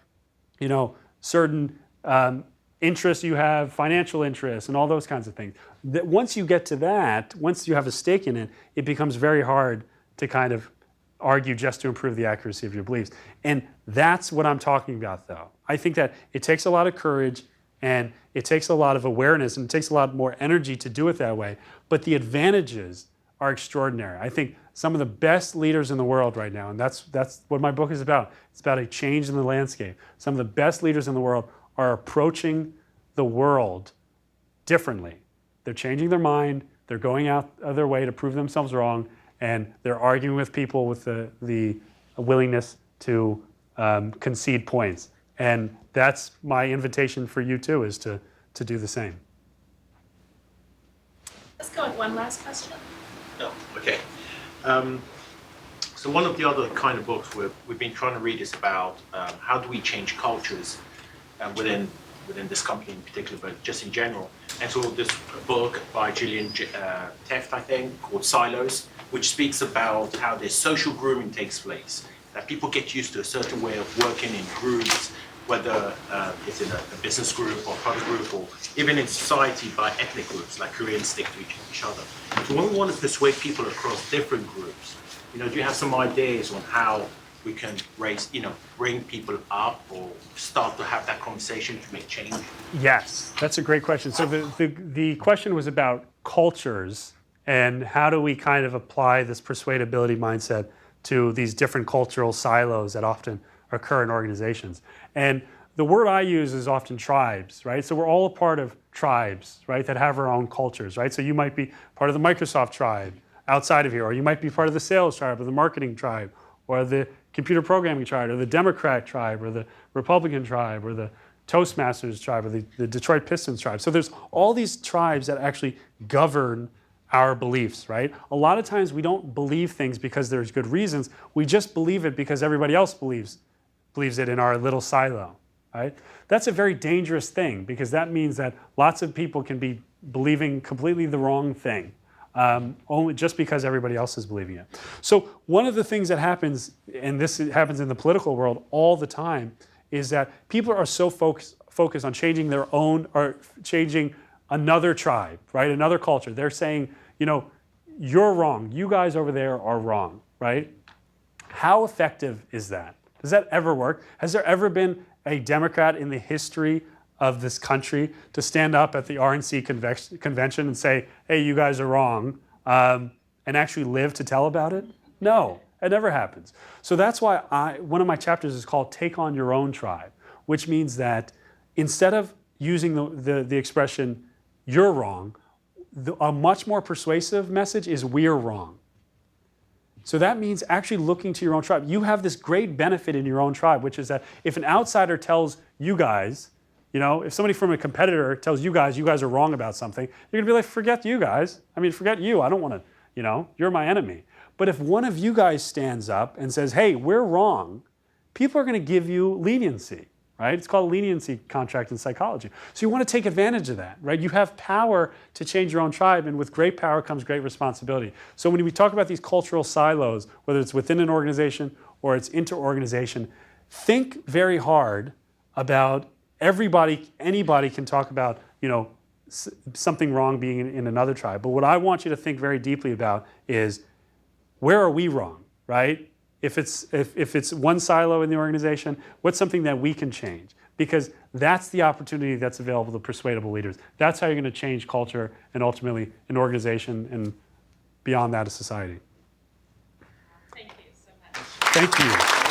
Speaker 3: certain interests you have, financial interests, and all those kinds of things. That once you get to that, once you have a stake in it, it becomes very hard to kind of argue just to improve the accuracy of your beliefs. And that's what I'm talking about, though. I think that it takes a lot of courage, and it takes a lot of awareness, and it takes a lot more energy to do it that way. But the advantages are extraordinary. I think some of the best leaders in the world right now, and that's what my book is about. It's about a change in the landscape. Some of the best leaders in the world are approaching the world differently. They're changing their mind. They're going out of their way to prove themselves wrong, and they're arguing with people with the willingness to concede points. And that's my invitation for you too, is to do the same.
Speaker 2: Let's go with one last question.
Speaker 9: Oh, okay. So one of the other kind of books we've been trying to read is about how do we change cultures within this company in particular, but just in general. And so this book by Gillian Teft, I think, called Silos, which speaks about how this social grooming takes place, that people get used to a certain way of working in groups, whether it's in a business group or product group, or even in society by ethnic groups, like Koreans stick to each other. So when we want to persuade people across different groups, do you have some ideas on how we can bring people up or start to have that conversation to make change?
Speaker 3: Yes, that's a great question. So the question was about cultures and how do we kind of apply this persuadability mindset to these different cultural silos that often occur in organizations. And the word I use is often tribes, right? So we're all a part of tribes, right, that have our own cultures, right? So you might be part of the Microsoft tribe outside of here, or you might be part of the sales tribe or the marketing tribe or the computer programming tribe or the Democrat tribe or the Republican tribe or the Toastmasters tribe or the Detroit Pistons tribe. So there's all these tribes that actually govern our beliefs, right? A lot of times we don't believe things because there's good reasons. We just believe it because everybody else believes it in our little silo, right? That's a very dangerous thing because that means that lots of people can be believing completely the wrong thing, only just because everybody else is believing it. So one of the things that happens, and this happens in the political world all the time, is that people are so focused on changing their own or changing another tribe, right? Another culture. They're saying, you're wrong. You guys over there are wrong, right? How effective is that? Does that ever work? Has there ever been a Democrat in the history of this country to stand up at the RNC convention and say, hey, you guys are wrong, and actually live to tell about it? No, it never happens. So that's why one of my chapters is called Take on Your Own Tribe, which means that instead of using the expression, you're wrong, a much more persuasive message is we're wrong. So that means actually looking to your own tribe. You have this great benefit in your own tribe, which is that if an outsider tells you guys, if somebody from a competitor tells you guys are wrong about something, you're gonna be like, forget you guys. Forget you. I don't want to, you're my enemy. But if one of you guys stands up and says, hey, we're wrong, people are gonna give you leniency, right? It's called a leniency contract in psychology. So you want to take advantage of that, right? You have power to change your own tribe, and with great power comes great responsibility. So when we talk about these cultural silos, whether it's within an organization or it's inter-organization, think very hard about anybody can talk about, something wrong being in another tribe. But what I want you to think very deeply about is, where are we wrong, right? If it's one silo in the organization, what's something that we can change? Because that's the opportunity that's available to persuadable leaders. That's how you're going to change culture and ultimately an organization and beyond that a society.
Speaker 2: Thank you so much.
Speaker 3: Thank you.